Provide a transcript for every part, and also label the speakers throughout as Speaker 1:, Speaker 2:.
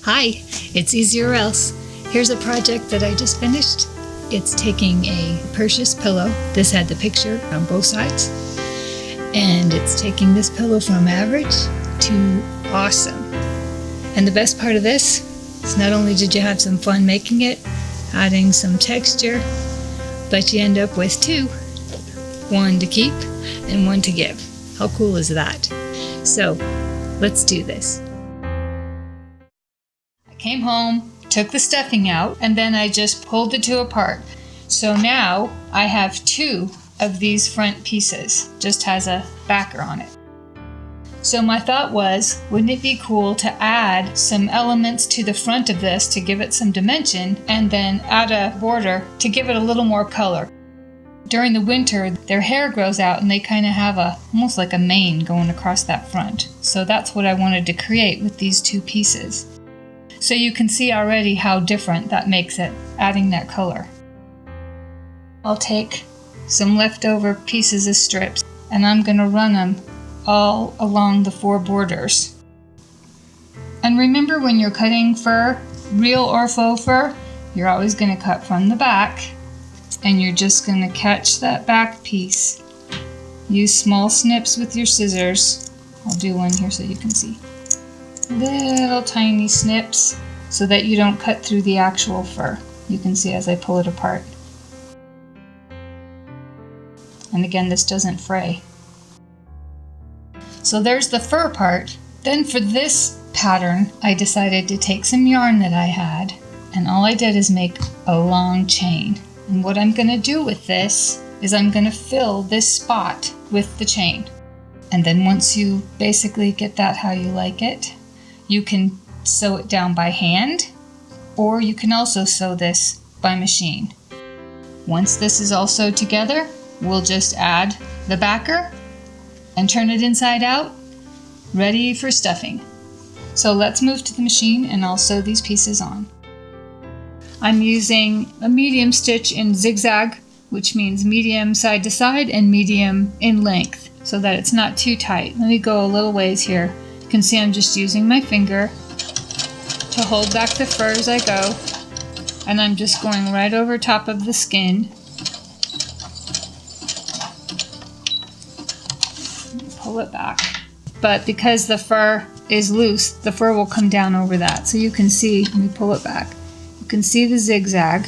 Speaker 1: Hi, it's EasyOrElse. Here's a project that I just finished. It's taking a purchase pillow. This had the picture on both sides. And it's taking this pillow from average to awesome. And the best part of this is not only did you have some fun making it, adding some texture, but you end up with two. One to keep and one to give. How cool is that? So, let's do this. Came home, took the stuffing out, and then I just pulled the two apart. So now I have two of these front pieces, just has a backer on it. So my thought was, wouldn't it be cool to add some elements to the front of this to give it some dimension, and then add a border to give it a little more color. During the winter, their hair grows out and they kind of have almost like a mane going across that front. So that's what I wanted to create with these two pieces. So you can see already how different that makes it, adding that color. I'll take some leftover pieces of strips and I'm going to run them all along the four borders. And remember, when you're cutting fur, real or faux fur, you're always going to cut from the back, and you're just going to catch that back piece. Use small snips with your scissors. I'll do one here so you can see. Little tiny snips so that you don't cut through the actual fur. You can see as I pull it apart. And again, this doesn't fray. So there's the fur part. Then for this pattern, I decided to take some yarn that I had, and all I did is make a long chain. And what I'm going to do with this is I'm going to fill this spot with the chain. And then once you basically get that how you like it, you can sew it down by hand, or you can also sew this by machine. Once this is all sewed together, we'll just add the backer and turn it inside out, ready for stuffing. So let's move to the machine and I'll sew these pieces on. I'm using a medium stitch in zigzag, which means medium side to side and medium in length, so that it's not too tight. Let me go a little ways here. You can see I'm just using my finger to hold back the fur as I go, and I'm just going right over top of the skin. Pull it back. But because the fur is loose, the fur will come down over that. So you can see, let me pull it back. You can see the zigzag,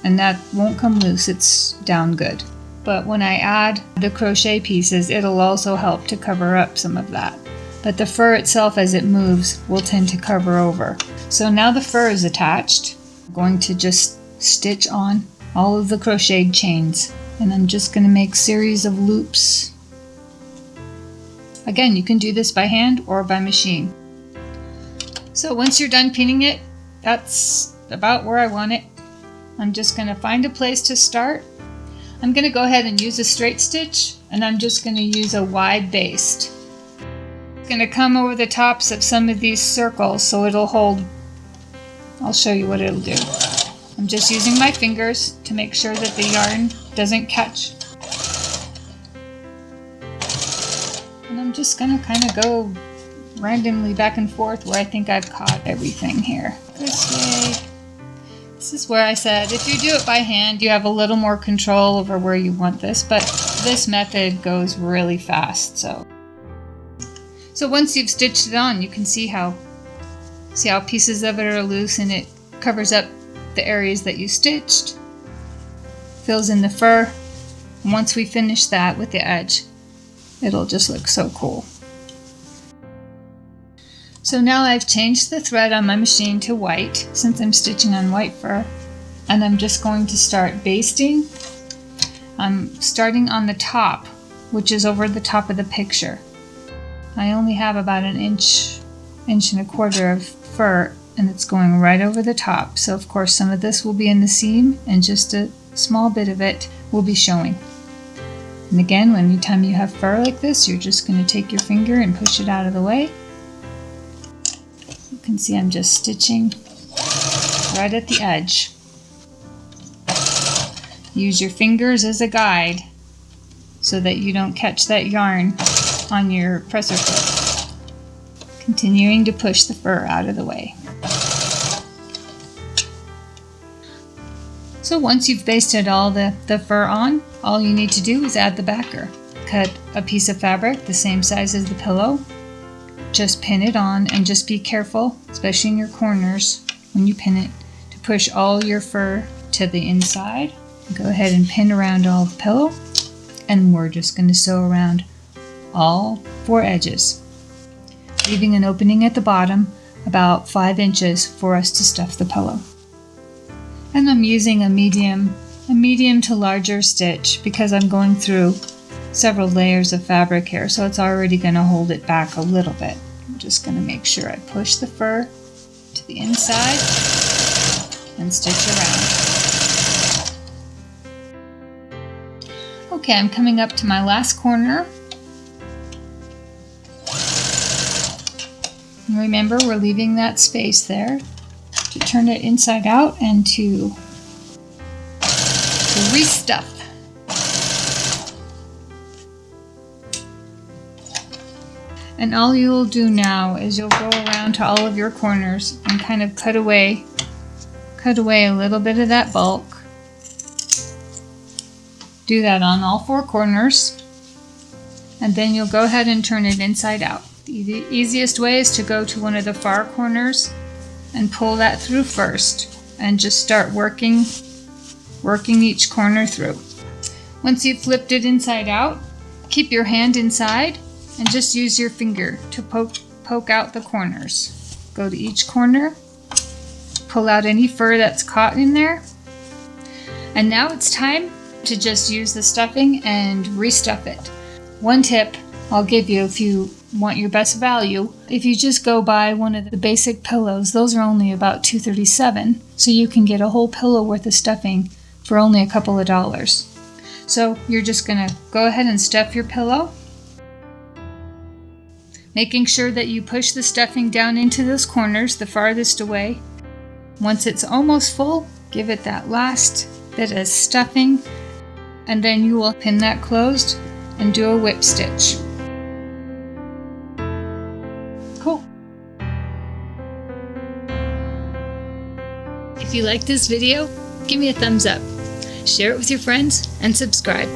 Speaker 1: and that won't come loose, it's down good. But when I add the crochet pieces, it'll also help to cover up some of that. But the fur itself, as it moves, will tend to cover over. So now the fur is attached. I'm going to just stitch on all of the crocheted chains, and I'm just going to make series of loops. Again, you can do this by hand or by machine. So once you're done pinning it, that's about where I want it. I'm just going to find a place to start. I'm going to go ahead and use a straight stitch, and I'm just going to use a wide baste. It's going to come over the tops of some of these circles so it'll hold. I'll show you what it'll do. I'm just using my fingers to make sure that the yarn doesn't catch. And I'm just going to kind of go randomly back and forth where I think I've caught everything here. This way. This is where I said if you do it by hand, you have a little more control over where you want this, but this method goes really fast. So once you've stitched it on, you can see how pieces of it are loose, and it covers up the areas that you stitched, fills in the fur. And once we finish that with the edge, it'll just look so cool. So now I've changed the thread on my machine to white, since I'm stitching on white fur, and I'm just going to start basting. I'm starting on the top, which is over the top of the picture. I only have about an inch and a quarter of fur, and it's going right over the top. So of course some of this will be in the seam, and just a small bit of it will be showing. And again, anytime you have fur like this, you're just going to take your finger and push it out of the way. You can see I'm just stitching right at the edge. Use your fingers as a guide so that you don't catch that yarn on your presser foot. Continuing to push the fur out of the way. So once you've basted all the fur on, all you need to do is add the backer. Cut a piece of fabric the same size as the pillow. Just pin it on, and just be careful, especially in your corners when you pin it, to push all your fur to the inside. Go ahead and pin around all the pillow, and we're just going to sew around all 4 edges, leaving an opening at the bottom about 5 inches for us to stuff the pillow. And I'm using a medium to larger stitch because I'm going through several layers of fabric here, so it's already going to hold it back a little bit. I'm just going to make sure I push the fur to the inside and stitch around. Okay, I'm coming up to my last corner. And remember, we're leaving that space there to turn it inside out and to restuff. And all you'll do now is you'll go around to all of your corners and kind of cut away a little bit of that bulk. Do that on all 4 corners, and then you'll go ahead and turn it inside out. The easiest way is to go to one of the far corners and pull that through first, and just start working each corner through. Once you've flipped it inside out, keep your hand inside and just use your finger to poke out the corners. Go to each corner, pull out any fur that's caught in there, and now it's time to just use the stuffing and restuff it. One tip I'll give you if you want your best value, if you just go buy one of the basic pillows, those are only about $2.37, so you can get a whole pillow worth of stuffing for only a couple of dollars. So you're just going to go ahead and stuff your pillow, making sure that you push the stuffing down into those corners the farthest away. Once it's almost full, give it that last bit of stuffing, and then you will pin that closed and do a whip stitch. Cool. If you like this video, give me a thumbs up, share it with your friends, and subscribe.